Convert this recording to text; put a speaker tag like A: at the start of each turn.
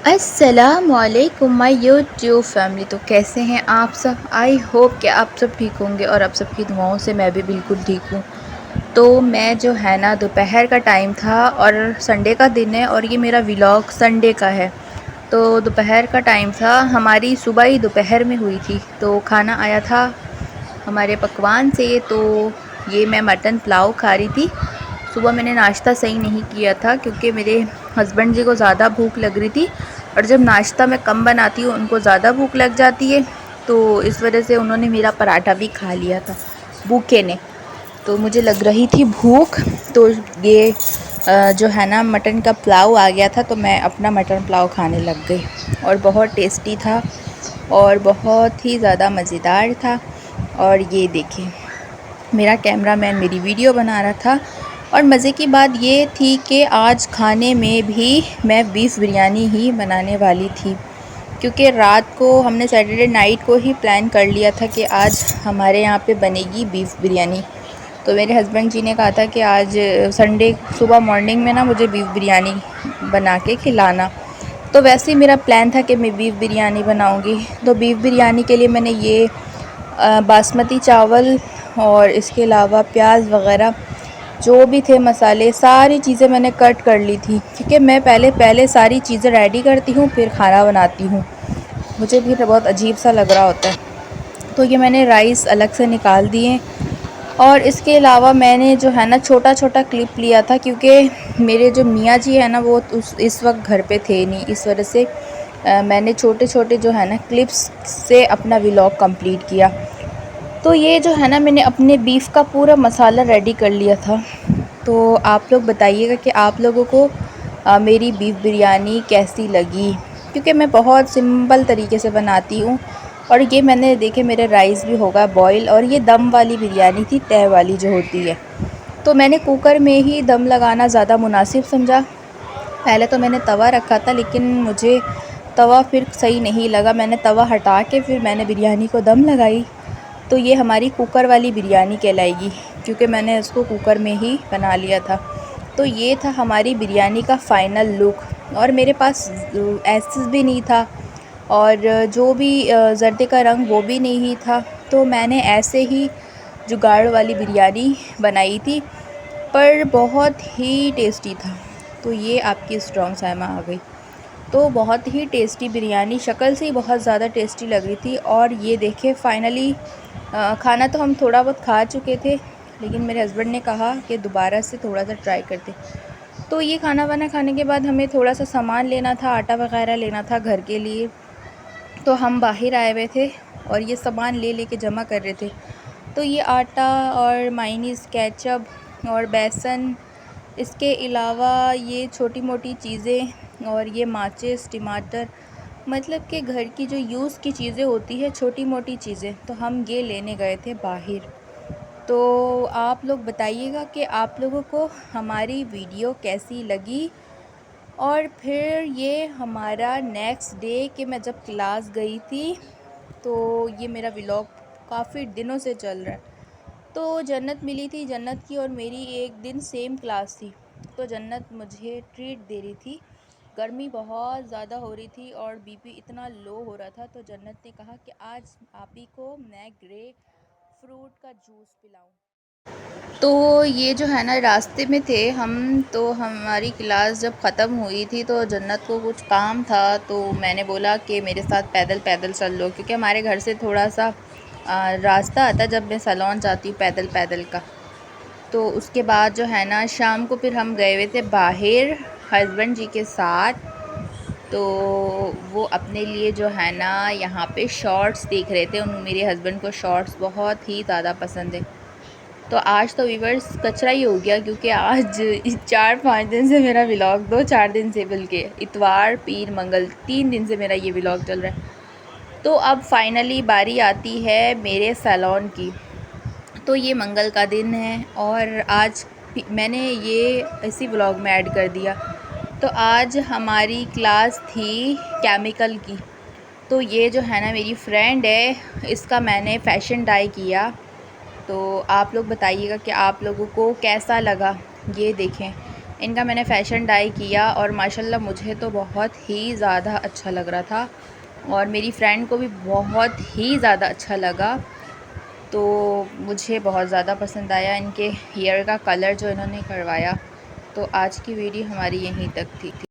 A: अस्सलामुअलैकुम my YouTube family. तो कैसे हैं आप सब? आई होप कि आप सब ठीक होंगे और आप सबकी दुआओं से मैं भी बिल्कुल ठीक हूँ। तो मैं जो है ना, दोपहर का टाइम था और संडे का दिन है और ये मेरा व्लॉग संडे का है। तो दोपहर का टाइम था, हमारी सुबह ही दोपहर में हुई थी। तो खाना आया था हमारे पकवान से। तो ये मैं मटन पुलाव खा रही थी। सुबह मैंने नाश्ता सही नहीं किया था क्योंकि मेरे हस्बैंड जी को ज़्यादा भूख लग रही थी, और जब नाश्ता मैं कम बनाती हूँ उनको ज़्यादा भूख लग जाती है। तो इस वजह से उन्होंने मेरा पराठा भी खा लिया था भूखे ने। तो मुझे लग रही थी भूख, तो ये जो है ना मटन का पुलाव आ गया था, तो मैं अपना मटन पुलाव खाने लग गई। और बहुत टेस्टी था और बहुत ही ज़्यादा मज़ेदार था। और ये देखिए, मेरा कैमरामैन मेरी वीडियो बना रहा था। और मज़े की बात ये थी कि आज खाने में भी मैं बीफ़ बिरयानी ही बनाने वाली थी, क्योंकि रात को हमने सैटरडे नाइट को ही प्लान कर लिया था कि आज हमारे यहाँ पे बनेगी बीफ़ बिरयानी। तो मेरे हस्बैंड जी ने कहा था कि आज संडे सुबह मॉर्निंग में ना मुझे बीफ़ बिरयानी बना के खिलाना। तो वैसे ही मेरा प्लान था कि मैं बीफ़ बिरयानी बनाऊंगी। तो बीफ़ बिरयानी के लिए मैंने ये बासमती चावल और इसके अलावा प्याज वग़ैरह जो भी थे मसाले, सारी चीज़ें मैंने कट कर ली थी, क्योंकि मैं पहले सारी चीज़ें रेडी करती हूँ फिर खाना बनाती हूँ। मुझे भी बहुत अजीब सा लग रहा होता है। तो ये मैंने राइस अलग से निकाल दिए। और इसके अलावा मैंने जो है ना छोटा छोटा क्लिप लिया था, क्योंकि मेरे जो मियाँ जी है ना वो इस वक्त घर पे थे नहीं, इस वजह से मैंने छोटे छोटे जो है ना क्लिप्स से अपना व्लॉग कंप्लीट किया। तो ये जो है ना मैंने अपने बीफ का पूरा मसाला रेडी कर लिया था। तो आप लोग बताइएगा कि आप लोगों को मेरी बीफ बिरयानी कैसी लगी, क्योंकि मैं बहुत सिंपल तरीके से बनाती हूँ। और ये मैंने देखे मेरे राइस भी होगा बॉईल, और ये दम वाली बिरयानी थी, तय वाली जो होती है। तो मैंने कुकर में ही दम लगाना ज़्यादा मुनासिब समझा। पहले तो मैंने तवा रखा था, लेकिन मुझे तवा फिर सही नहीं लगा। मैंने तवा हटा के फिर मैंने बिरयानी को दम लगाई। तो ये हमारी कुकर वाली बिरयानी कहलाएगी, क्योंकि मैंने इसको कुकर में ही बना लिया था। तो ये था हमारी बिरयानी का फ़ाइनल लुक। और मेरे पास एसेस भी नहीं था, और जो भी ज़र्दे का रंग वो भी नहीं था। तो मैंने ऐसे ही जुगाड़ वाली बिरयानी बनाई थी, पर बहुत ही टेस्टी था। तो ये आपकी स्ट्रॉन्ग साइमा आ गई। तो बहुत ही टेस्टी बिरयानी, शक्ल से ही बहुत ज़्यादा टेस्टी लग रही थी। और ये देखिए फाइनली खाना तो हम थोड़ा बहुत खा चुके थे, लेकिन मेरे हस्बैंड ने कहा कि दोबारा से थोड़ा सा ट्राई करते। तो ये खाना वाना खाने के बाद हमें थोड़ा सा सामान लेना था, आटा वगैरह लेना था घर के लिए। तो हम बाहर आए हुए थे और ये सामान ले लेके जमा कर रहे थे। तो ये आटा और मायनीज़, केचप और बेसन, इसके अलावा ये छोटी मोटी चीज़ें, और ये माचिस, टमाटर, मतलब कि घर की जो यूज़ की चीज़ें होती है, छोटी मोटी चीज़ें, तो हम ये लेने गए थे बाहर। तो आप लोग बताइएगा कि आप लोगों को हमारी वीडियो कैसी लगी। और फिर ये हमारा नेक्स्ट डे कि मैं जब क्लास गई थी, तो ये मेरा व्लॉग काफ़ी दिनों से चल रहा है। तो जन्नत मिली थी, जन्नत की और मेरी एक दिन सेम क्लास थी। तो जन्नत मुझे ट्रीट दे रही थी। गर्मी बहुत ज़्यादा हो रही थी और बीपी इतना लो हो रहा था, तो जन्नत ने कहा कि आज आप ही को मैं ग्रे फ्रूट का जूस पिलाऊं। तो ये जो है ना रास्ते में थे हम, तो हमारी क्लास जब ख़त्म हुई थी तो जन्नत को कुछ काम था, तो मैंने बोला कि मेरे साथ पैदल पैदल चल लो, क्योंकि हमारे घर से थोड़ा सा रास्ता आता जब मैं सैलून जाती हूँ पैदल पैदल का। तो उसके बाद जो है ना शाम को फिर हम गए हुए थे बाहर हस्बैंड जी के साथ। तो वो अपने लिए जो है ना यहाँ पे शॉर्ट्स देख रहे थे। उन मेरे हस्बैंड को शॉर्ट्स बहुत ही ज़्यादा पसंद है। तो आज तो व्यूवर्स कचरा ही हो गया, क्योंकि आज 4-5 दिन से मेरा व्लॉग, 2-4 दिन से, बल्कि इतवार पीर मंगल 3 दिन से मेरा ये व्लॉग चल रहा है। तो अब फाइनली बारी आती है मेरे सैलून की। तो ये मंगल का दिन है और आज मैंने ये इसी व्लॉग में ऐड कर दिया। तो आज हमारी क्लास थी केमिकल की। तो ये जो है ना मेरी फ्रेंड है, इसका मैंने फ़ैशन डाई किया। तो आप लोग बताइएगा कि आप लोगों को कैसा लगा। ये देखें, इनका मैंने फ़ैशन डाई किया और माशाल्लाह मुझे तो बहुत ही ज़्यादा अच्छा लग रहा था और मेरी फ्रेंड को भी बहुत ही ज़्यादा अच्छा लगा। तो मुझे बहुत ज़्यादा पसंद आया इनके हेयर का कलर जो इन्होंने करवाया। तो आज की वीडियो हमारी यहीं तक थी।